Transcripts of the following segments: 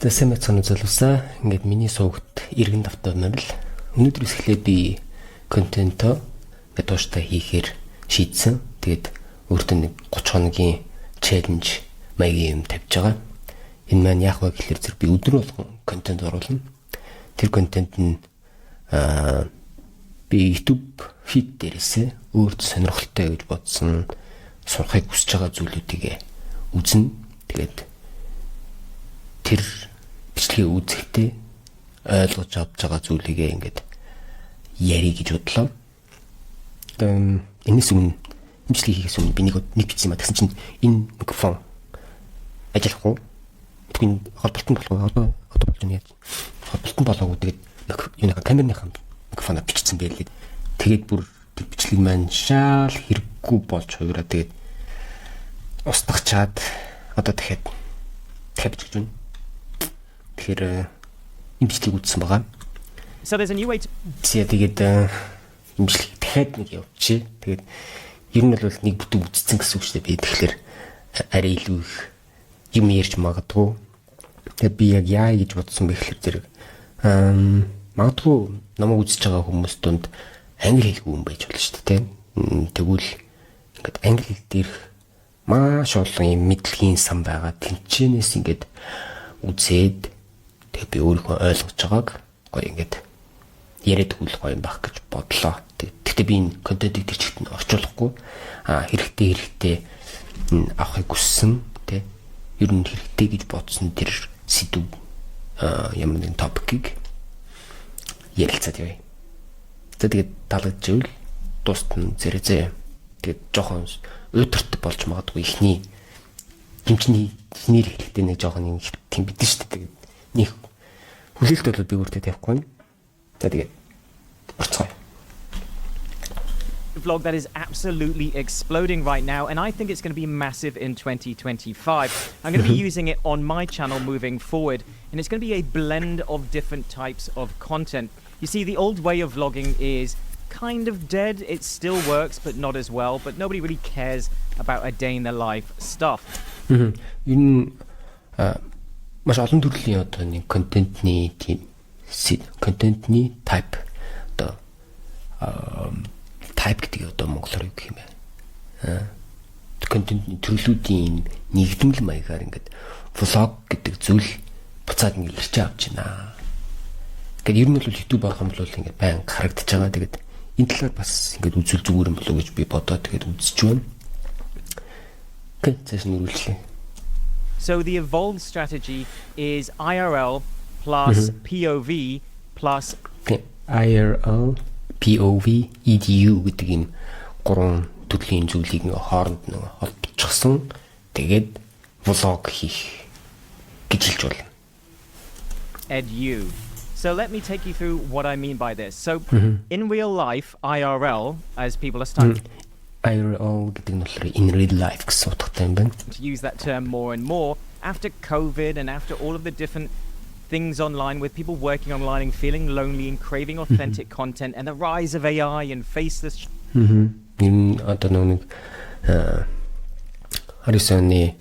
Тэсэмэ цаана залуусаа ингээд миний суугт иргэн давтаа морил. Өнөөдрөөс эхлээд би контентоо тууштай хийхээр шийдсэн. Тэгээд өөртөө нэг 30 хоногийн челленж маягийн юм тавьж байгаа. Энэ маань яах вэ гэхээр зэрэг би өдөр болгон контент оруулна. Тэр контент нь би YouTube feed дээрээсээ өөрт сонирхолтой гэж бодсон сурахыг хүсэж байгаа зүйлүүдийг үзнэ. Тэгээд тэр бичлэгийг үзэхдээ ойлгож авч байгаа зүйлийг ингээд яри гэж бодлоо. Энэс өмнө бичлэгийг хийхээс өмнө би нэг бичсэн юм а. Тэгсэн чинь энэ микрофон ажилах уу? Тэгвэл холболтон болох уу? Одоо болж байна яаж? Холболтон болоогүй тэгээд юуны камерныхаа микрофоноо бичсэн байлээ. Тэгээд бүр бичлэг маань шаал хэрэггүй болж хувираа тэгээд устгачаад одоо дахиад бичих гэж байна. Тэгэхээр энэ бичлэг үзсэн байгаа. So there's a new way to тэгээд энэ бичлэг дахиад нэг явуулчих. Тэгээд ер нь бол нэг бүтэн үзсэн гэсэн үг шүү дээ. Би тэгэхээр арай илүү их юм ярьж магадгүй. Тэгээд би яг яа гэж бодсон бэ гэхээр зэрэг магадгүй намайг үзэж байгаа хүмүүс донд англи хэлгүй хүн байж болно шүү дээ. Тэгвэл ингээд англи хэл дээр маш олон юм мэдлэгийн сан байгаа. Тэнцэнээс ингээд үзээд тэгээд би өөрийнхөө ойлгож байгааг гоё ингээд яриад өгөх гоё юм байх гэж бодлоо. Тэгтээ би энэ контентыг тэр чигт нь орчуулахгүй хэрэгтэй авахыг хүссэн тий. Ер нь хэрэгтэй гэж бодсон тэр сэдв ямар нэгэн топикийг ярилцаад явъя. Тэгээд таалагдчихвэл дуустна зэрэг. Тэгээд жоохон өдөрт болж магадгүй ихний хэмжээний нэр хэлэхдээ нэг жоохон юм тийм бидэн шүү дээ. Тэгээд нэг хүлээлт бол би өөртөө тавихгүй. За тэгээд орцгоё. vlog that is absolutely exploding right now, and I think it's going to be massive in 2025. I'm going to be using it on my channel moving forward, and it's going to be a blend of different types of content. You see, the old way of vlogging is kind of dead. It still works, but not as well. But nobody really cares about a day in the life stuff. Энэ маш олон төрлийн одоо нэг контентны тийм контентны type одоо type гэдэг одоо монголоор юу гэх юм бэ? Контентны төрлүүдийн нэгдмэл маягаар ингээд влог гэдэг зүйл буцаад ингээд ирч авч байна. Гэтэл ер нь бол YouTube байх юм бол ингээд баян харагдаж байгаа. Тэгээд энэ талаар бас ингээд үзүүл зүгээр юм болов уу гэж би бодоод тэгээд үзэж байна. Окей, цааш нь үргэлжлэе. So the evolved strategy is IRL plus POV plus IRL, POV, EDU гэдэг юм гурван төрлийн зүйлийг хооронд нэг холбочихсон. Тэгээд влог хийх гэж хэлж байна. EDU. So let me take you through what I mean by this. So in real life, IRL, as people are starting IRL гэдэг нь болохоор in real life гэсэн утгатай юм байна. To use that term more and more after COVID and after all of the different things online with people working online and feeling lonely and craving authentic content and the rise of AI and faceless энэ одоо нэг харисаны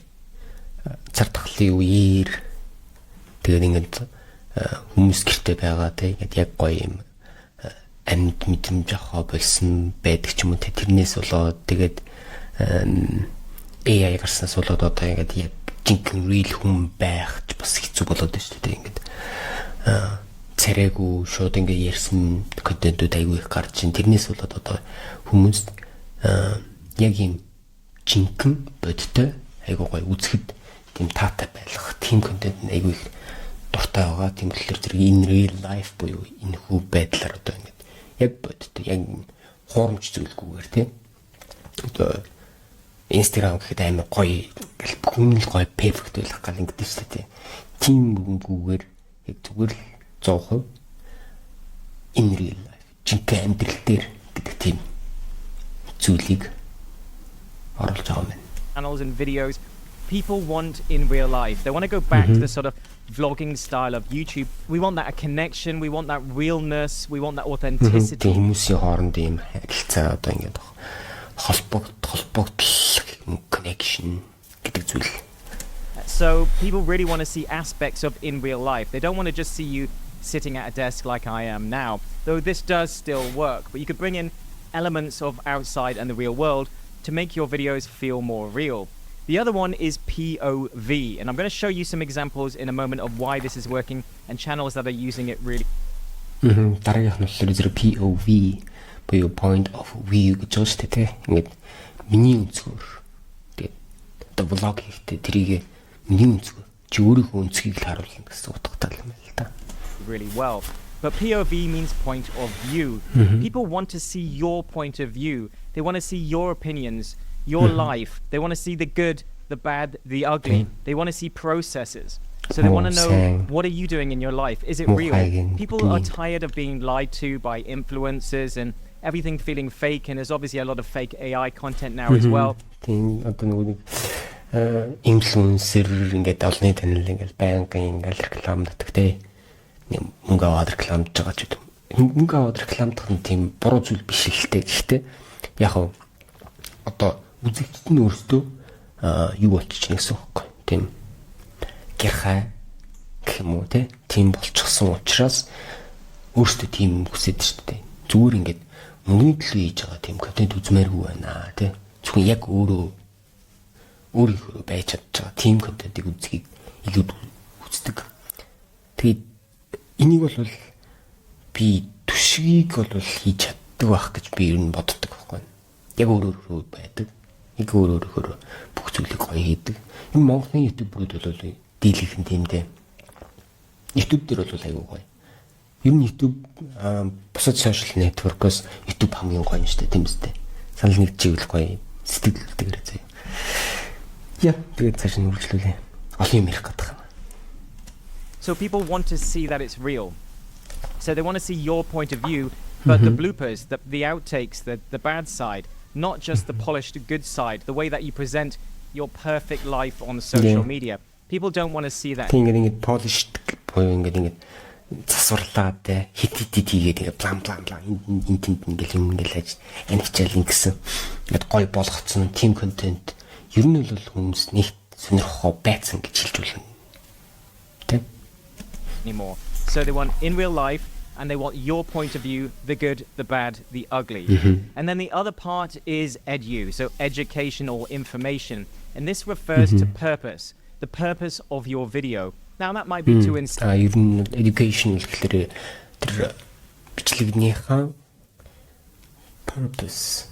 цар тахлын үеэр тэгээд ингээд хүмүүс гэртээ байгаа те ингээд яг гоё юм амьд мэдрэмж авах болсон байдаг ч юм уу тэрнээс болоод тэгээд AI гарснаас болоод одоо ингээд яг жинхэнэ real хүн байх бас хэцүү болоод байна шүү дээ ингээд царайгүй шууд ингээд ярьсан контентууд айгүй их гарч ин тэрнээс болоод одоо хүмүүс яг юм жинхэнэ бодтой айгүй гоё үзэхэд тийм таатай байх тийм контент айгүй их дуртай байгаа. Тийм болохоор зэрэг in real life буюу энэ хүү байдлаар одоо ингээд яг бодтой яг хуурамч зүйлгүйгээр тийм одоо Instagram гэхэд амар гоё гэл бүхэн л гоё perfect байх гал ингэдэж шүү дээ. Тийм үгүйгээр яг зүгээр л 100% in real life жинхэнэ амьдрал дээр гэдэг тийм зүйлийг оруулж байгаа юм байна. Channels and videos people want in real life. They want to go back to the sort of vlogging style of YouTube. We want that connection, we want that realness, we want that authenticity. Хүмүүсийн хооронд ийм харилцаа одоо ингээд холбогдол connection гэдэг зүйл. So people really want to see aspects of in real life. They don't want to just see you sitting at a desk like I am now, though this does still work. But you could bring in elements of outside and the real world to make your videos feel more real. The other one is POV, and I'm going to show you some examples in a moment of why this is working and channels that are using it really. Дараагийнх нь болохоор POV буюу point of view гэж байна шүү дээ. Ингээд миний өнцгөр. Тэгээд одоо влог хийхдээ тэрийг миний өнцгөр чи өөрийнхөө өнцгийг л харуулна гэсэн утгатай юм байна л да. Really well. But POV means point of view. People want to see your point of view. They want to see your opinions, your life. They want to see the good, the bad, the ugly. They want to see processes. So they want to know, what are you doing in your life? Is it real? People are tired of being lied to by influencers and everything feeling fake, and there's obviously a lot of fake AI content now as well. Influencer ингээд олонний танил ингээд банк ингээд рекламддаг те. Мөнгө аваад рекламдж байгаа ч юм. Мөнгө аваад рекламдах нь тийм буруу зүйл биш л те. Гэхдээ яг нь одоо үзэгчд нь өөрсдөө юу болчих гэсэн үг байхгүй. Тийм гэрхай гэх юм уу те. Тийм болчихсон учраас өөрсдөө тийм хүсэж шүү дээ. Зүгээр ингээд мөнгөний төлөө хийж байгаа тийм контент үзмээргүй байна те. Зөвхөн яг өөрийнхөө байж чадж байгаа тийм контентыг үзхийг илүү үздэг. Тэгээд энийг бол би түшгийг бол хийж чаддаг байх гэж би ер нь боддог байхгүй. Яг өөрөөрөө байдаг. Яг өөрөөрөө бүх зүйлийг гоё хийдэг. Энэ Монголын ютуберүүд бол дийлэх нь тийм дээ. YouTube дээр бол айгүй гоё. Ер нь YouTube бусад social network-оос YouTube хамгийн гоё нь шүү дээ, тийм үстэй. Санал нэгжийг л гоё сэтгэлдэлтэй гэрээ. Яа, тэгээд цааш нь үргэлжлүүлээ. Олон юм ярих гэдэг юм. So people want to see that it's real. So they want to see your point of view, but the bloopers, the outtakes, the bad side, not just the polished good side, the way that you present your perfect life on social media. People don't want to see that. Ингээд polished буюу ингээд засварлаад хит хийгээд ингээд план энэ тэнд ингээд юм ингээд анхичаал ингэсэн. Ингээд гоё болгоцсон team content. Ер нь бол хүмүүс нэг сонирхоо байцсан гэж хэлж болно. Тэ? Anymore. So they want in real life, and they want your point of view, the good, the bad, the ugly. And then the other part is edu, so education or information. And this refers to purpose, the purpose of your video. Now that might be too ер нь education гэхээр тэр бичлэгнийхаа purpose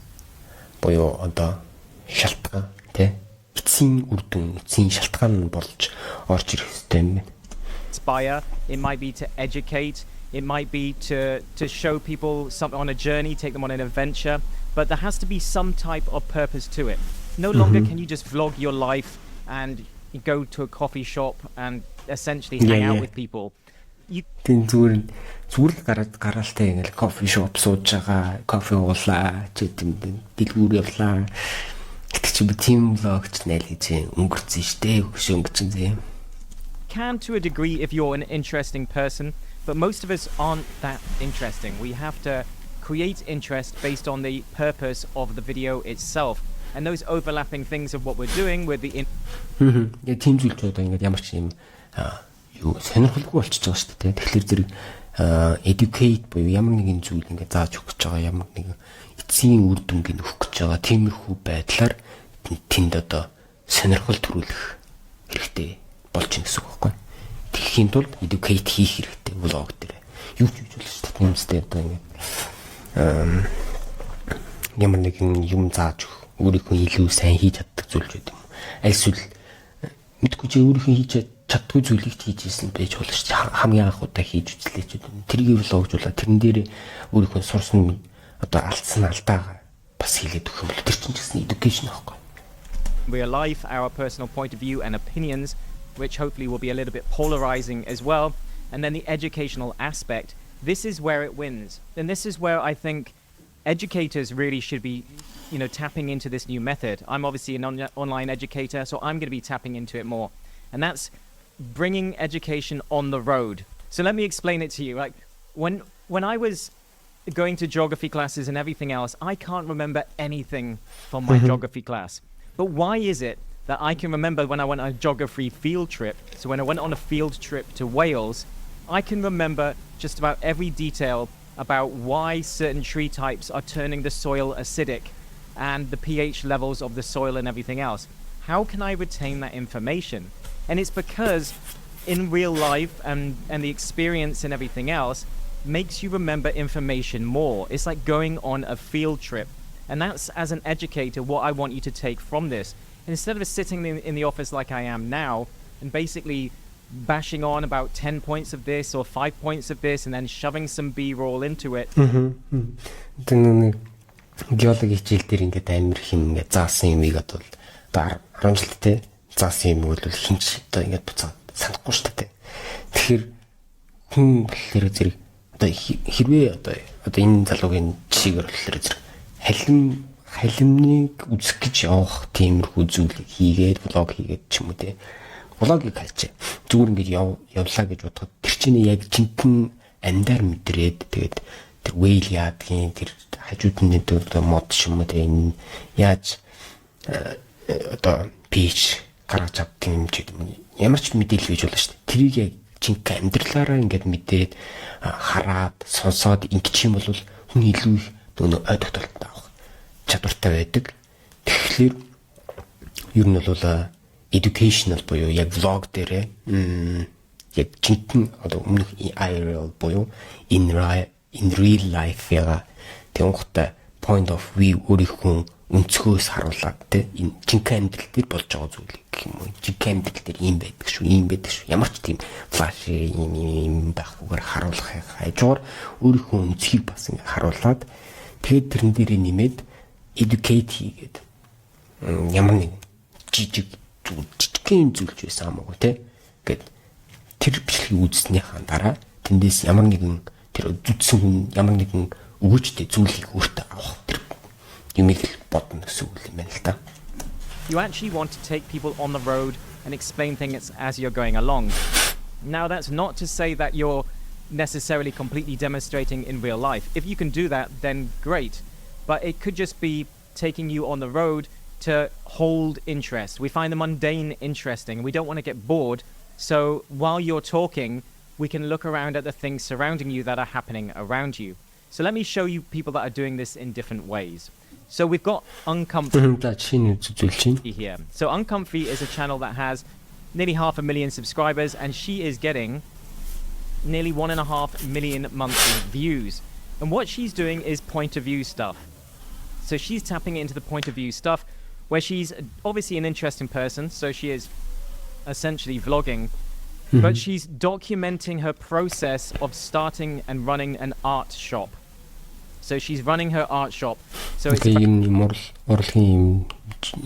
боёо одоо шалтгаан тэ эцсийн үр дүн эцсийн шалтгаан нь болж орж ирэх ёстой юм байна. Inspire, it might be to educate, it might be to show people something on a journey, take them on an adventure, but there has to be some type of purpose to it. No longer can you just vlog your life and you go to a coffee shop and essentially hang out with people. Тин зүгээр гараалтай ингээл coffee shop сууж байгаа, кофе уулаа, ч гэдэм дэлгүүр явлаа. Гэтэ чи би team vlog ч нэлээд өнгөрцөн штэ өнгөж зэ. Can to a degree if you're an interesting person, but most of us aren't that interesting. We have to create interest based on the purpose of the video itself, and those overlapping things of what we're doing with the яг тийм зүйлүүд одоо ингээд ямар ч юм юу сонирхолгүй болчихж байгаа шүү дээ. Тэгэхээр зэрэг educate буюу ямар нэгэн зүйл ингээд зааж өгч байгаа, ямар нэгэн эцсийн үр дүнгийг өгөх гэж байгаа тиймэрхүү байдлаар тэнд одоо сонирхол төрүүлэх хэрэгтэй болж ийн гэсэн үг байхгүй. Тэгэхийн тулд educate хийх хэрэгтэй влог дээр. Юу ч хийж болно шүү дээ. Юмстэй одоо ингээд ямар нэгэн юм зааж өгөх, өөрийнхөө илүү сайн хийж чаддаг зүйл гэдэг юм. Аль эсвэл мэдгүй чи өөрийнхөө хийж чаддгүй зүйлийг хийж ийсэн байж болно шүү дээ. Хамгийн анх удаа хийж үзлээ ч гэдэг. Тэрийг влогжуулаад тэрэн дээр өөрийнхөө сурсан одоо алдсан алдаа бас хийлээд өгөх юм бол тэр чинь гэсэн education аахгүй. Real life, our personal point of view and opinions, which hopefully will be a little bit polarizing as well. And then the educational aspect, this is where it wins. And this is where I think educators really should be, tapping into this new method. I'm obviously an online educator, so I'm going to be tapping into it more. And that's bringing education on the road. So let me explain it to you. Like when I was going to geography classes and everything else, I can't remember anything from my geography class. But why is it that I can remember when I went on a geography field trip. So when I went on a field trip to Wales, I can remember just about every detail about why certain tree types are turning the soil acidic and the pH levels of the soil and everything else. How can I retain that information? And it's because in real life and the experience and everything else makes you remember information more. It's like going on a field trip. And that's, as an educator, what I want you to take from this. Instead of sitting in the office like I am now and basically bashing on about 10 points of this or 5 points of this and then shoving some B-roll into it. Геологи хичээл дээр ингээд амир хин ингээд заасан юмыг одоо 10 жилдээ заасан юм бол хинч одоо ингээд буцаад санахгүй шүү дээ. Тэгэхээр хүн болохоор зэрэг одоо хэрвээ одоо энэ залуугийн жишээгээр болохоор зэрэг халимныг үзэх гэж явах тиймэрхүү зүйлийг хийгээд влог хийгээд ч юм уу те. Влогийг хайчаа. Зүгээр ингээд явлаа гэж бодоход тэр чинь яг жинхэнэ амьдаар мэдрээд тэгээд тэр whale яадгийн тэр хажууд нь одоо мод ч юм уу те энэ яаж одоо pH гаргаж авдаг юм ч гэдэг юм. Ямар ч мэдээлэл гэж болно шүү дээ. Тэрийг яг жинхэнэ амьдралаараа ингээд мэдээд хараад сонсоод ингэж юм бол хүн илүү их нөгөө ой тогтолттой авах чадвартай байдаг. Тэгэхээр ер нь бол educational буюу яг vlog дээрээ яг жинхэнэ одоо өмнөх IRL буюу in real life яга тэнгуүтэй point of view өөрийнхөө өнцгөөс харуулад те энэ жинхэнэ амьдрал дээр болж байгаа зүйлийг гэх юм уу жинхэнэ амьдрал дээр ийм байдаг шүү ямар ч тийм флаш ийм байхгүй харуулах хажуугаар өөрийнхөө өнцгийг бас ингэ харуулад тэгээд тэрэн дээрээ нэмээд educate хийгээд ямар нэг жижиг жижигхэн зүйлч байсан хамаагүй те гэд тэр бичлэгийг үзснийхаа дараа тэндээс ямар нэгэн тэр зүтсэн хүн ямар нэгэн өгөөжтэй зүйлийг өөртөө авах тэр юмыг бодно гэсэн үг юм байна л та. You actually want to take people on the road and explain things as you're going along. Now that's not to say that you're necessarily completely demonstrating in real life. If you can do that, then great. But it could just be taking you on the road to hold interest. We find the mundane interesting. We don't want to get bored. So while you're talking, we can look around at the things surrounding you that are happening around you. So let me show you people that are doing this in different ways. So we've got Uncomfy here. So Uncomfy is a channel that has nearly 500,000 subscribers, and she is getting nearly 1.5 million monthly views. And what she's doing is point of view stuff. So she's tapping into the point of view stuff, where she's obviously an interesting person, so she is essentially vlogging, but she's documenting her process of starting and running an art shop. So she's running her art shop. So it's урлагийн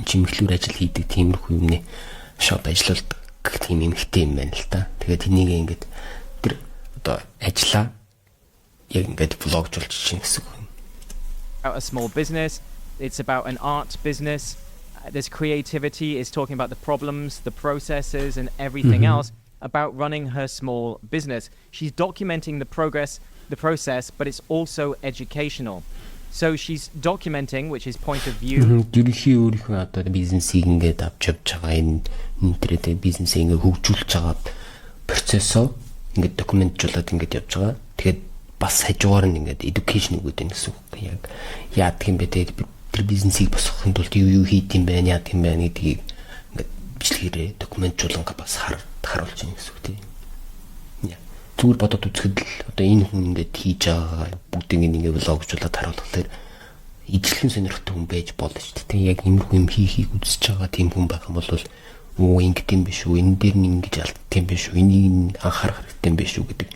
жимхлүүр ажил хийдэг тиймэрхүү юмны шоп ажилладаг тийм эмэгтэй юм байна л та. Тэгээд энийг ингээд тэр одоо ажиллаа яг ингээд влогжуулж чинь гэсэн үг. A small business, it's about an art business. There's creativity, it's talking about the problems, the processes and everything else about running her small business. She's documenting the progress, the process, but it's also educational. So she's documenting, which is point of view. Дөрөхийн өөрийнхөө одоо бизнесийг ингээд авч явж байгаа энэ төрөйтэй бизнесийг ингээд хөгжүүлж байгаа процессоо ингээд докюментлуулад ингээд явж байгаа. Тэгээд бас хажуугаар нь ингээд education өгöd байх гэсэн үг. Яг яадаг юм бэ тэгээд тэр бизнесийг босгохын тулд юу хийх юм бэ, яадаг юм бэ гэдгийг ингээд бичлэгээрээ докюментлуулан бас харуулж байгаа гэсэн үг тийм. Зүгээр бодоод үзэхэд л одоо энэ хүн ингээд хийж байгаа бүгдийг ингээд влогжуулаад харуулхаар ижлэхэн сонирхолтой хүн байж болно шүү дээ. Яг иймэрхүү юм хийхийг үзэж байгаа тийм хүн байх юм бол ингэт юм биш үү? Энэ дээр нь ингэж алддаг юм биш үү? Энийг анхаарах хэрэгтэй юм биш үү гэдэг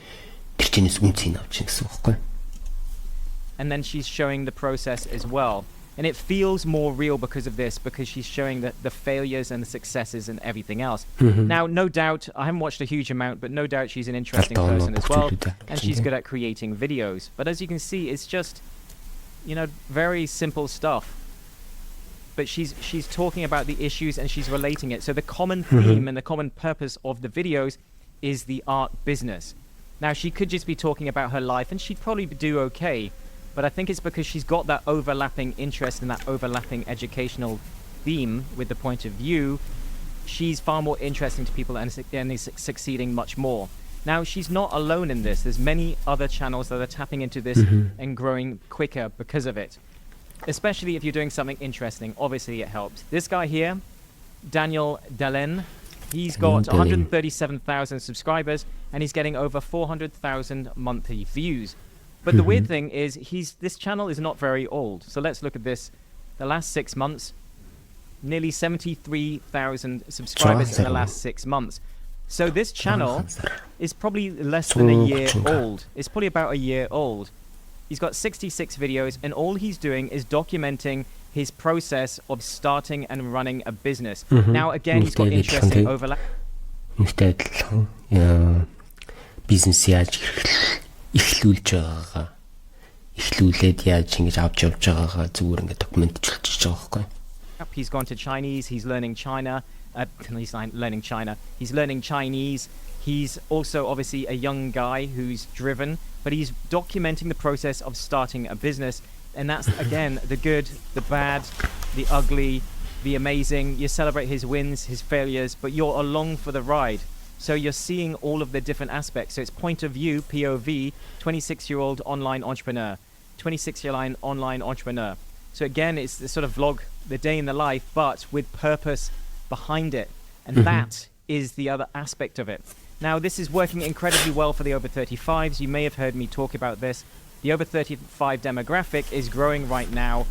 тэр чинээс үнцийг авч гэсэн үг байхгүй. And then she's showing the process as well. And it feels more real because of this, because she's showing the failures and the successes and everything else. Now, no doubt, I haven't watched a huge amount, but no doubt she's an interesting person as well. And she's good at creating videos. But as you can see, it's just, you know, very simple stuff. But she's talking about the issues and she's relating it. So the common theme and the common purpose of the videos is the art business. Now, she could just be talking about her life and she'd probably do okay. But I think it's because she's got that overlapping interest and that overlapping educational theme with the point of view, she's far more interesting to people and is succeeding much more. Now, she's not alone in this. There's many other channels that are tapping into this and growing quicker because of it. Especially if you're doing something interesting, obviously it helps. This guy here, Daniel Dalen, he's got 137,000 subscribers and he's getting over 400,000 monthly views. But the weird thing is this channel is not very old. So let's look at this. The last 6 months, nearly 73,000 subscribers in the last 6 months. So this channel is probably less than a year old. It's probably about a year old. He's got 66 videos and all he's doing is documenting his process of starting and running a business. Now again, he's got interesting overlap. Бизнес яаж эхлүүлж байгаагаа эхлүүлээд яаж ингэж авч явж байгаагаа зүгээр ингээд документчилж байгаа байхгүй. He's gone to Chinese, he's learning China. He's learning China. He's learning Chinese. He's also obviously a young guy who's driven, but he's documenting the process of starting a business. And that's, again, the good, the bad, the ugly, the amazing. You celebrate his wins, his failures, but you're along for the ride. So you're seeing all of the different aspects. So it's point of view, POV, 26-year-old online entrepreneur, 26-year-old online entrepreneur. So again, it's the sort of vlog, the day in the life, but with purpose behind it. And that is the other aspect of it. Now, this is working incredibly well for the over 35s. You may have heard me talk about this. The over 35 demographic is growing right now.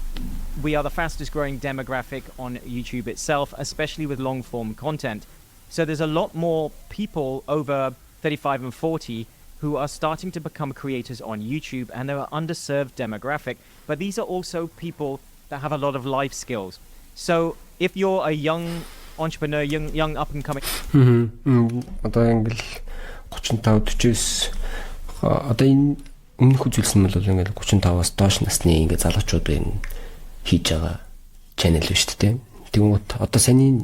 We are the fastest growing demographic on YouTube itself, especially with long form content. So there's a lot more people over 35 and 40 who are starting to become creators on YouTube, and they're an underserved demographic. But these are also people that have a lot of life skills. So if you're a young entrepreneur, young up and coming. Одоо ингээл 35-40-с одоо энэ өмнөх үзүүлсэн бол ингээл 35-аас доош насны ингээд залуучуудын хийж байгаа channel биш үү те. Тэгмэд одоо саний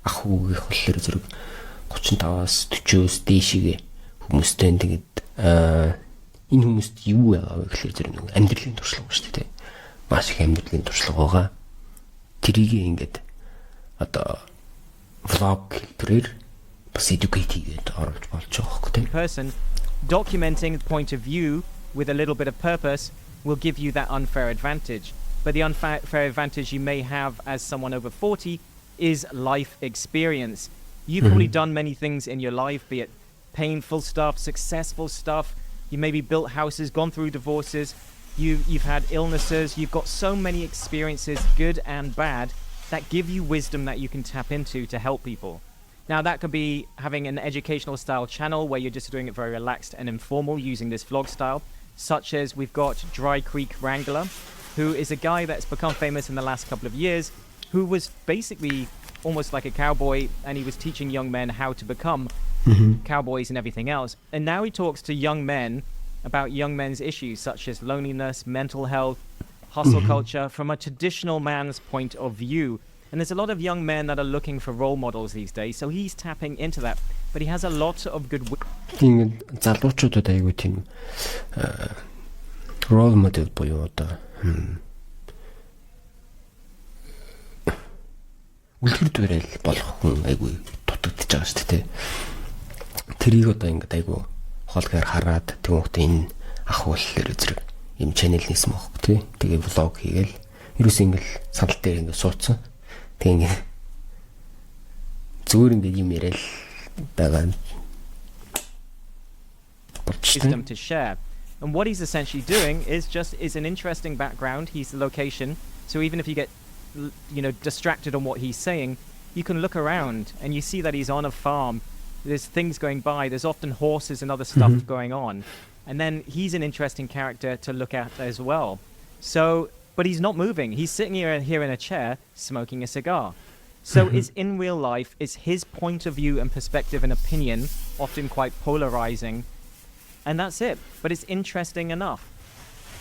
ах хүүгийнх болохоор зэрэг 35-аас 40-с дээшгээ хүмүүстэй тэгээд энэ хүмүүст юу байгаа вэ гэхээр зэрэг нэг амьдралын туршлага шүү дээ. Маш их амьдралын туршлага байгаа. Тэрийг ингээд одоо vlog төрөөр бас educate-ийг оруулж болж байгаа хөөх тийм. Person documenting the point of view with a little bit of purpose will give you that unfair advantage. But the unfair advantage you may have as someone over 40 is life experience. You've probably done many things in your life, be it painful stuff, successful stuff. You maybe built houses, gone through divorces. You've had illnesses. You've got so many experiences, good and bad, that give you wisdom that you can tap into to help people. Now, that could be having an educational style channel where you're just doing it very relaxed and informal using this vlog style, such as we've got Dry Creek Wrangler, who is a guy that's become famous in the last couple of years, who was basically almost like a cowboy, and he was teaching young men how to become cowboys and everything else. And now he talks to young men about young men's issues such as loneliness, mental health, hustle culture from a traditional man's point of view. And there's a lot of young men that are looking for role models these days, so he's tapping into that. But he has a lot of good. Тийм залуучуудад айгүй тийм role model буюу одоо үлгэр дуурайл болох хүн айгүй дутагдж байгаа шүү дээ. Тэрийг одоо ингээд айгүй хоолгаар хараад тэгмээ энэ ах ууллаар зэрэг юм channel нээсэн байхгүй тий. Тэгээ vlog хийгээл ерөөс ингээл сандал дээр ингээд суудсан. Тэгээ ингээд зүгээр ингээд юм яриад байгаа. Wisdom to share. And what he's essentially doing is an interesting background. He's the location. So even if you get distracted on what he's saying, you can look around and you see that he's on a farm. There's things going by. There's often horses and other stuff going on. And then he's an interesting character to look at as well. So, but he's not moving. He's sitting here in a chair smoking a cigar. So it's in real life, it's his point of view and perspective and opinion, often quite polarizing. And that's it. But it's interesting enough.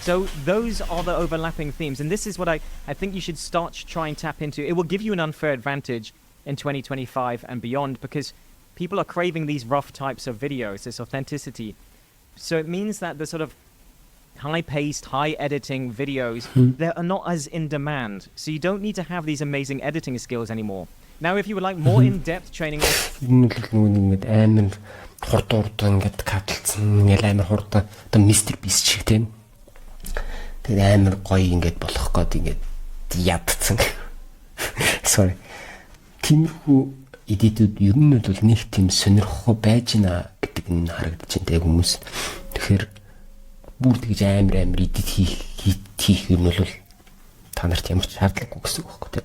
So those are the overlapping themes. And this is what I think you should start to try and tap into. It will give you an unfair advantage in 2025 and beyond, because people are craving these rough types of videos, this authenticity. So it means that the sort of high-paced, high-editing videos that are not as in demand. So you don't need to have these amazing editing skills anymore. Now, if you would like more in-depth training, ингээд амар хурдан ингээд кадлцсан, ингээд амар хурдан одоо мистер бист шиг тийм. Тэгээд амар гоё ингээд болох гээд ингээд ядцсан. Sorry. Тиймэрхүү эдитүүд ер нь бол нэг тийм сонирхох байж гинэ гэдэг нь харагдаж байна те хүмүүс. Тэгэхээр бүр тэгж амар эдит хийх юм бол та нарт ямар ч шаардлагагүй гэсэн үг байхгүй те.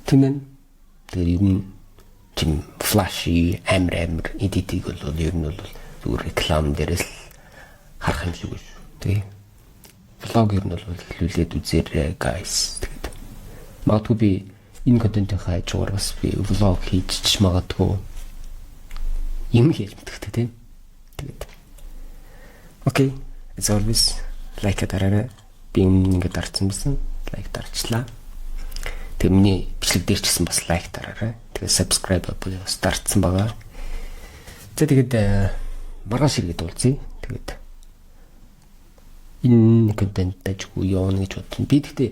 Тэгмэн тэр ер нь тийм флаши амар эдитийг бол ер нь бол зүгээр реклам дээрээс харах юм шиг үү те. Влог ер нь бол хэлүүлээд үзээрэй guys. Тэгээд магадгүй би энэ контентыг хайжгаар бас би влог хийж магадгүй юм хийж мэддэг тийм. Тэгээд окей, as always лайк дараарай. Би ингээд дарсан байсан. Лайк дарчлаа. Тэгээд миний бичлэг дээр ч гэсэн бас лайк дараарай. Тэгээд subscribe бас дарсан байгаа. За тэгээд маргааш иргэд уулзъя. Тэгээд энэ контент дажгүй явна гэж бодсон. Би тэгтээ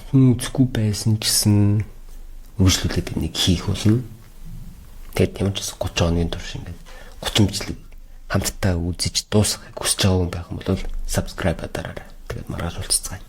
хүн үзэхгүй байсан гэсэн үргэлжлүүлээд нэг хийх болно. Тэгээд ямар ч 30 оны турш ингээд 30 бичлэг хамтдаа үзэж дуусгахыг хүсэж байгаа хүн байх юм бол subscribe дараарай. Тэгээд маргааш уулзцгаая.